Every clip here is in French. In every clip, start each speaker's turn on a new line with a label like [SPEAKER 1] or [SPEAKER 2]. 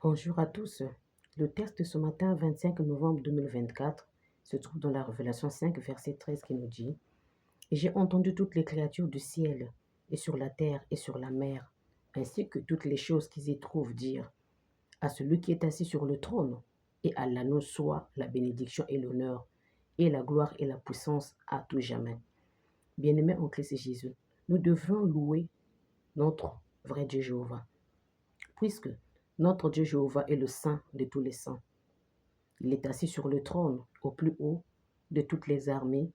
[SPEAKER 1] Bonjour à tous. Le texte de ce matin, 25 novembre 2024, se trouve dans la Révélation 5, verset 13 qui nous dit: Et j'ai entendu toutes les créatures du ciel, et sur la terre, et sur la mer, ainsi que toutes les choses qui y trouvent dire, à celui qui est assis sur le trône, et à l'anneau soit la bénédiction et l'honneur, et la gloire et la puissance à tout jamais. Bien-aimés en Christ Jésus, nous devons louer notre vrai Dieu Jéhovah, puisque notre Dieu Jéhovah est le Saint de tous les saints. Il est assis sur le trône au plus haut de toutes les armées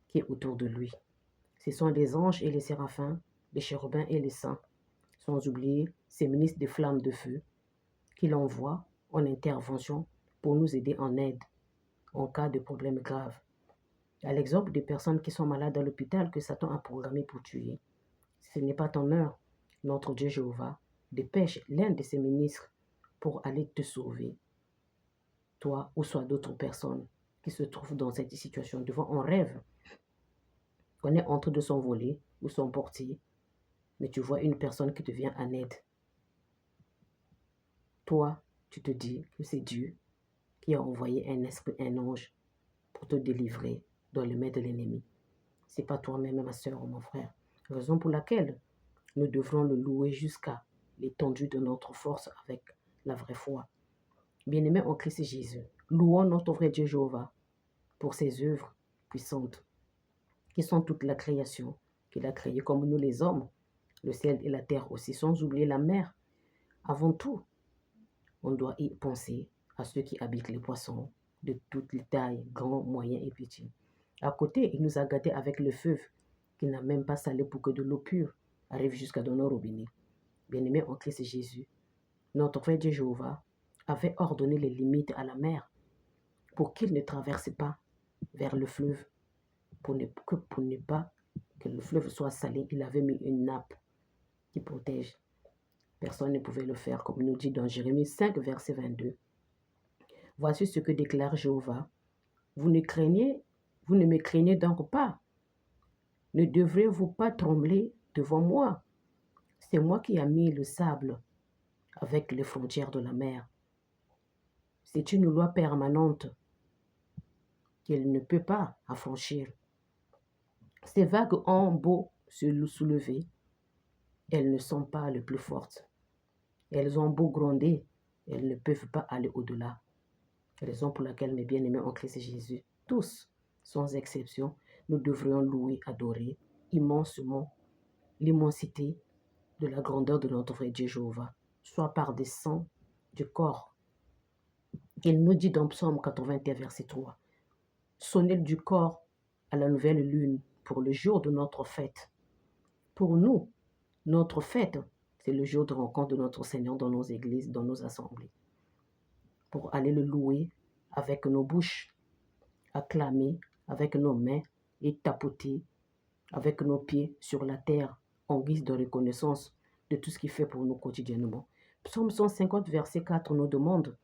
[SPEAKER 1] qui est autour de lui. Ce sont les anges et les séraphins, les chérubins et les saints, sans oublier ces ministres de flammes de feu qu'il envoie en intervention pour nous aider en aide en cas de problème grave. À l'exemple des personnes qui sont malades à l'hôpital que Satan a programmé pour tuer. Ce n'est pas ton heure, notre Dieu Jéhovah dépêche l'un de ses ministres pour aller te sauver, toi ou soit d'autres personnes qui se trouvent dans cette situation devant un rêve. On est en train de s'envoler ou son portier, mais tu vois une personne qui te vient en aide. Toi, tu te dis que c'est Dieu qui a envoyé un esprit, un ange, pour te délivrer dans les mains de l'ennemi. Ce n'est pas toi-même, ma soeur ou mon frère. Raison pour laquelle nous devrons le louer jusqu'à l'étendue de notre force avec la vraie foi. Bien-aimés en Christ Jésus, louons notre vrai Dieu Jéhovah pour ses œuvres puissantes, qui sont toute la création qu'il a créée, comme nous les hommes, le ciel et la terre aussi, sans oublier la mer. Avant tout, on doit y penser à ceux qui habitent les poissons de toutes les tailles, grands, moyens et petits. À côté, il nous a gâtés avec le feu qui n'a même pas salé pour que de l'eau pure arrive jusqu'à dans nos robinets. Bien-aimés en Christ Jésus, notre vrai Dieu Jéhovah avait ordonné les limites à la mer pour qu'il ne traverse pas vers le fleuve, pour ne pas que le fleuve soit salé. Il avait mis une nappe qui protège. Personne ne pouvait le faire, comme nous dit dans Jérémie 5, verset 22. Voici ce que déclare Jéhovah. Vous ne me craignez donc pas. Ne devrez-vous pas trembler devant moi? C'est moi qui ai mis le sable avec les frontières de la mer. C'est une loi permanente qu'elle ne peut pas affranchir. Ces vagues ont beau se soulever, elles ne sont pas les plus fortes. Elles ont beau gronder, elles ne peuvent pas aller au-delà. Raison pour laquelle, mes bien-aimés en Christ Jésus, tous, sans exception, nous devrions louer, adorer immensement l'immensité de la grandeur de notre vrai Dieu Jéhovah, soit par des sons du corps. Il nous dit dans Psaume 81, verset 3, sonnez du corps à la nouvelle lune pour le jour de notre fête. Pour nous, notre fête, c'est le jour de rencontre de notre Seigneur dans nos églises, dans nos assemblées. Pour aller le louer avec nos bouches, acclamer avec nos mains et tapoter avec nos pieds sur la terre en guise de reconnaissance de tout ce qu'il fait pour nous quotidiennement. Psaume 150, verset 4 nous demande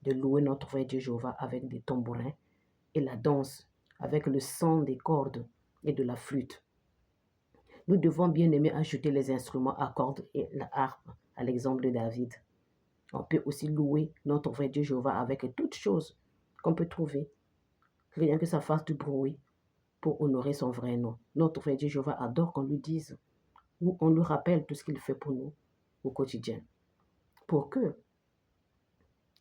[SPEAKER 1] de louer notre vrai Dieu Jéhovah avec des tambourins et la danse, avec le son des cordes et de la flûte. Nous devons bien aimer ajouter les instruments à cordes et la harpe, à l'exemple de David. On peut aussi louer notre vrai Dieu Jéhovah avec toutes choses qu'on peut trouver, rien que ça fasse du bruit pour honorer son vrai nom. Notre vrai Dieu Jéhovah adore qu'on lui dise ou on lui rappelle tout ce qu'il fait pour nous au quotidien, pour que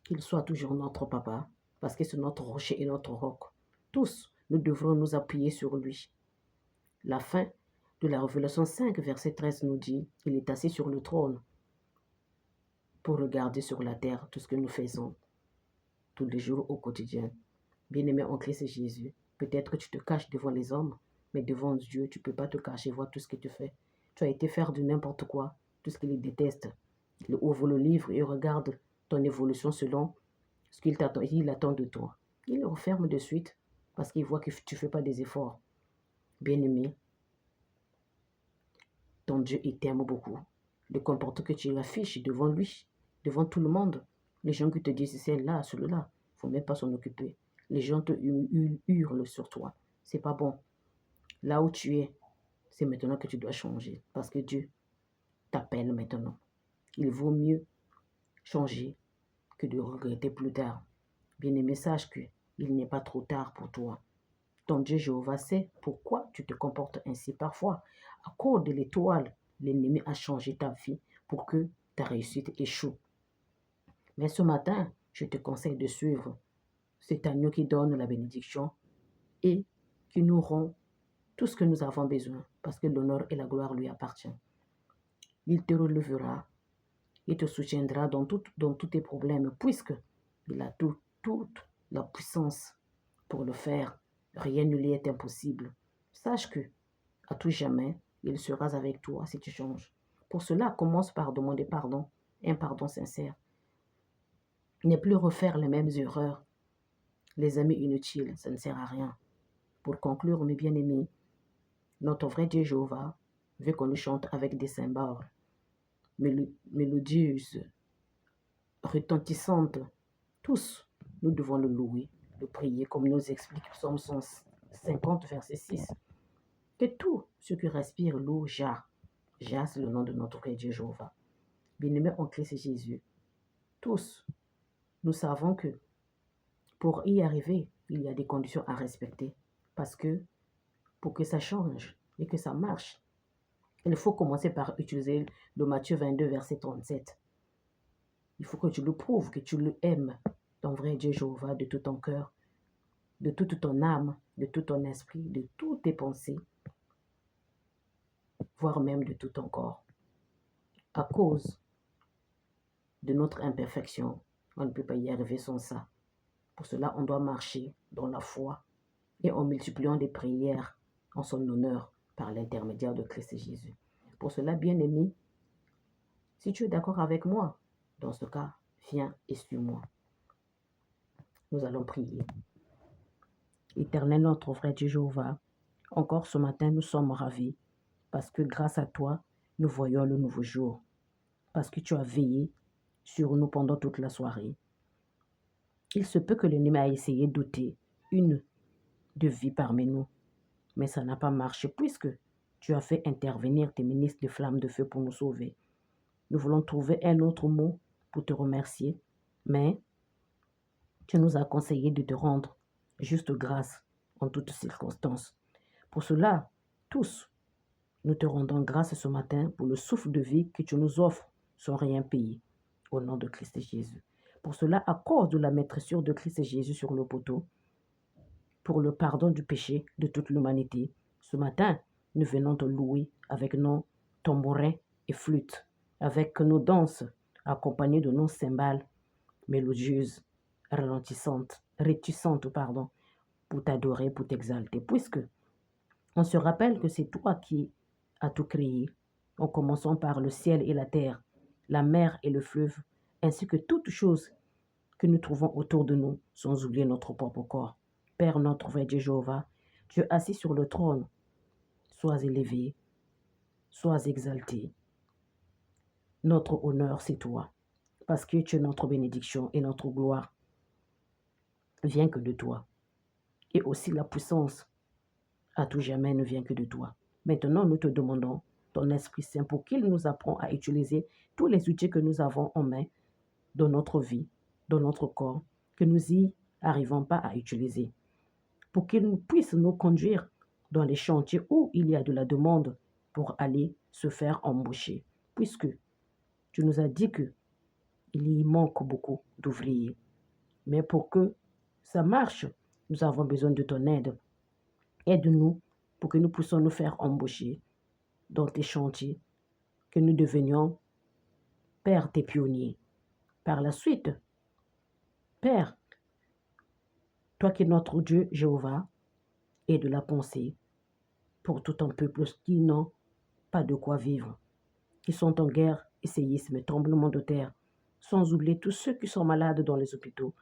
[SPEAKER 1] qu'il soit toujours notre papa, parce que c'est notre rocher et notre roc. Tous, nous devrons nous appuyer sur lui. La fin de la Révélation 5, verset 13 nous dit qu'il est assis sur le trône pour regarder sur la terre tout ce que nous faisons tous les jours au quotidien. Bien-aimé en Christ Jésus, peut-être que tu te caches devant les hommes, mais devant Dieu, tu ne peux pas te cacher, voir tout ce que tu fais. Tu as été faire de n'importe quoi, tout ce qu'il déteste. Il ouvre le livre et regarde ton évolution selon ce qu'il attend de toi. Il le referme de suite parce qu'il voit que tu ne fais pas des efforts. Bien-aimé, ton Dieu, il t'aime beaucoup. Le comportement que tu affiches devant lui, devant tout le monde, les gens qui te disent c'est là, celui-là, il ne faut même pas s'en occuper. Les gens te hurlent sur toi. C'est pas bon. Là où tu es, c'est maintenant que tu dois changer. Parce que Dieu t'appelle maintenant. Il vaut mieux changer que de regretter plus tard. Bien-aimé, sache qu'il n'est pas trop tard pour toi. Ton Dieu Jéhovah sait pourquoi tu te comportes ainsi parfois. À cause de l'étoile, l'ennemi a changé ta vie pour que ta réussite échoue. Mais ce matin, je te conseille de suivre cet agneau qui donne la bénédiction et qui nous rend tout ce que nous avons besoin, parce que l'honneur et la gloire lui appartiennent. Il te relèvera, il te soutiendra dans tous tes problèmes, puisque il a toute la puissance pour le faire. Rien ne lui est impossible. Sache que, à tout jamais, il sera avec toi si tu changes. Pour cela, commence par demander pardon, un pardon sincère. Ne plus refaire les mêmes erreurs. Les amis inutiles, ça ne sert à rien. Pour conclure, mes bien-aimés, notre vrai Dieu Jéhovah veut qu'on lui chante avec des cymbales mélodieuses, retentissantes. Tous, nous devons le louer, le prier, comme nous explique Psaume 150, verset 6. Que tout ce qui respire loue Jah. Jah, c'est le nom de notre vrai Dieu Jéhovah. Bien-aimés en Christ Jésus, tous, nous savons que pour y arriver, il y a des conditions à respecter. Parce que pour que ça change et que ça marche, il faut commencer par utiliser le Matthieu 22, verset 37. Il faut que tu le prouves, que tu le aimes, ton vrai Dieu Jéhovah, de tout ton cœur, de toute ton âme, de tout ton esprit, de toutes tes pensées, voire même de tout ton corps. À cause de notre imperfection, on ne peut pas y arriver sans ça. Pour cela, on doit marcher dans la foi et en multipliant des prières en son honneur par l'intermédiaire de Christ Jésus. Pour cela, bien-aimé, si tu es d'accord avec moi, dans ce cas, viens et suis-moi. Nous allons prier. Éternel notre vrai Dieu Jéhovah, encore ce matin, nous sommes ravis parce que grâce à toi, nous voyons le nouveau jour. Parce que tu as veillé sur nous pendant toute la soirée. Il se peut que l'ennemi a essayé d'ôter une de vie parmi nous, mais ça n'a pas marché puisque tu as fait intervenir tes ministres de flammes de feu pour nous sauver. Nous voulons trouver un autre mot pour te remercier, mais tu nous as conseillé de te rendre juste grâce en toutes circonstances. Pour cela, tous, nous te rendons grâce ce matin pour le souffle de vie que tu nous offres sans rien payer, au nom de Christ Jésus. Pour cela, accorde la maîtrise de Christ Jésus sur le poteau, pour le pardon du péché de toute l'humanité. Ce matin, nous venons te louer avec nos tambourins et flûtes, avec nos danses accompagnées de nos cymbales mélodieuses, réticentes, pour t'adorer, pour t'exalter, puisque on se rappelle que c'est toi qui as tout créé, en commençant par le ciel et la terre, la mer et le fleuve, ainsi que toutes choses que nous trouvons autour de nous, sans oublier notre propre corps. Père notre vrai Dieu Jéhovah, Dieu assis sur le trône, sois élevé, sois exalté. Notre honneur, c'est toi, parce que tu es notre bénédiction et notre gloire vient que de toi. Et aussi la puissance à tout jamais ne vient que de toi. Maintenant, nous te demandons ton Esprit Saint pour qu'il nous apprend à utiliser tous les outils que nous avons en main dans notre vie, dans notre corps, que nous y arrivons pas à utiliser. Pour qu'il puisse nous conduire dans les chantiers où il y a de la demande pour aller se faire embaucher. Puisque tu nous as dit qu'il y manque beaucoup d'ouvriers. Mais pour que ça marche, nous avons besoin de ton aide. Aide-nous pour que nous puissions nous faire embaucher dans tes chantiers, que nous devenions, Père, tes pionniers. Par la suite, Père, toi qui es notre Dieu, Jéhovah, et de la pensée pour tout un peuple qui n'ont pas de quoi vivre, qui sont en guerre et séisme, tremblement de terre, sans oublier tous ceux qui sont malades dans les hôpitaux,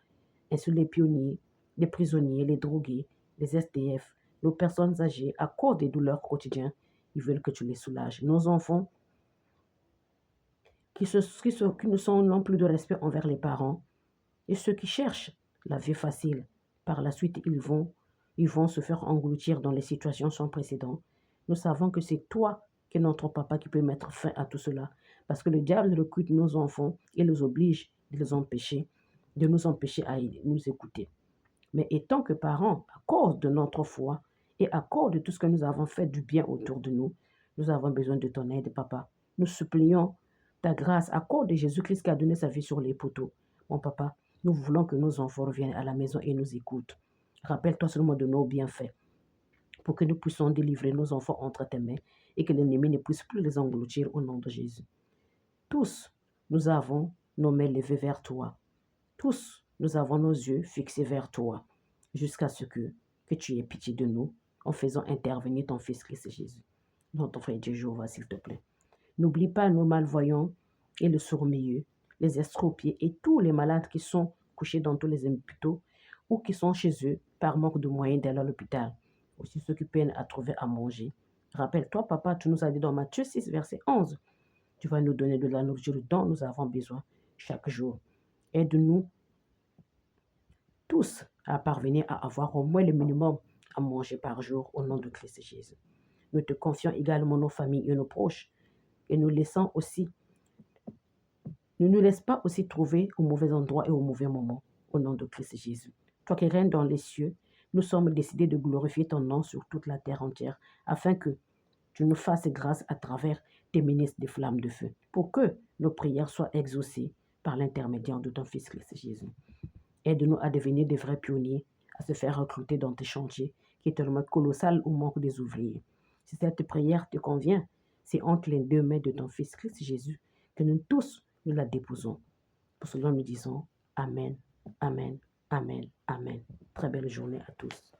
[SPEAKER 1] ainsi les pionniers, les prisonniers, les drogués, les SDF, nos personnes âgées à cause des douleurs quotidiennes, ils veulent que tu les soulages. Nos enfants qui n'ont plus de respect envers les parents et ceux qui cherchent la vie facile, par la suite ils vont se faire engloutir dans les situations sans précédent. Nous savons que c'est toi qui es notre papa qui peut mettre fin à tout cela, parce que le diable recrute nos enfants et les oblige de les empêcher de nous empêcher à nous écouter. Mais étant que parents, à cause de notre foi et à cause de tout ce que nous avons fait du bien autour de nous, nous avons besoin de ton aide, papa. Nous supplions ta grâce à cause de Jésus-Christ qui a donné sa vie sur les poteaux. Mon papa, nous voulons que nos enfants reviennent à la maison et nous écoutent. Rappelle-toi seulement de nos bienfaits pour que nous puissions délivrer nos enfants entre tes mains et que l'ennemi ne puisse plus les engloutir au nom de Jésus. Tous, nous avons nos mains levées vers toi. Tous, nous avons nos yeux fixés vers toi, jusqu'à ce que tu aies pitié de nous en faisant intervenir ton Fils Christ Jésus. Notre frère Dieu Jéhovah, s'il te plaît. N'oublie pas nos malvoyants et les sourds-muets, les estropiés et tous les malades qui sont couchés dans tous les hôpitaux ou qui sont chez eux par manque de moyens d'aller à l'hôpital. Aussi ceux qui peinent à trouver à manger. Rappelle-toi, papa, tu nous as dit dans Matthieu 6, verset 11, tu vas nous donner de la nourriture dont nous avons besoin chaque jour. Aide-nous tous à parvenir à avoir au moins le minimum à manger par jour au nom de Christ Jésus. Nous te confions également nos familles et nos proches et nous laissons aussi, ne nous laisse pas aussi trouver au mauvais endroit et au mauvais moment au nom de Christ Jésus. Toi qui règnes dans les cieux, nous sommes décidés de glorifier ton nom sur toute la terre entière afin que tu nous fasses grâce à travers tes ministres de flammes de feu pour que nos prières soient exaucées par l'intermédiaire de ton Fils Christ Jésus. Aide-nous à devenir des vrais pionniers, à se faire recruter dans tes chantiers qui est tellement colossal au manque des ouvriers. Si cette prière te convient, c'est entre les deux mains de ton Fils Christ Jésus que nous tous nous la déposons. Pour cela, nous disons Amen, Amen, Amen, Amen. Très belle journée à tous.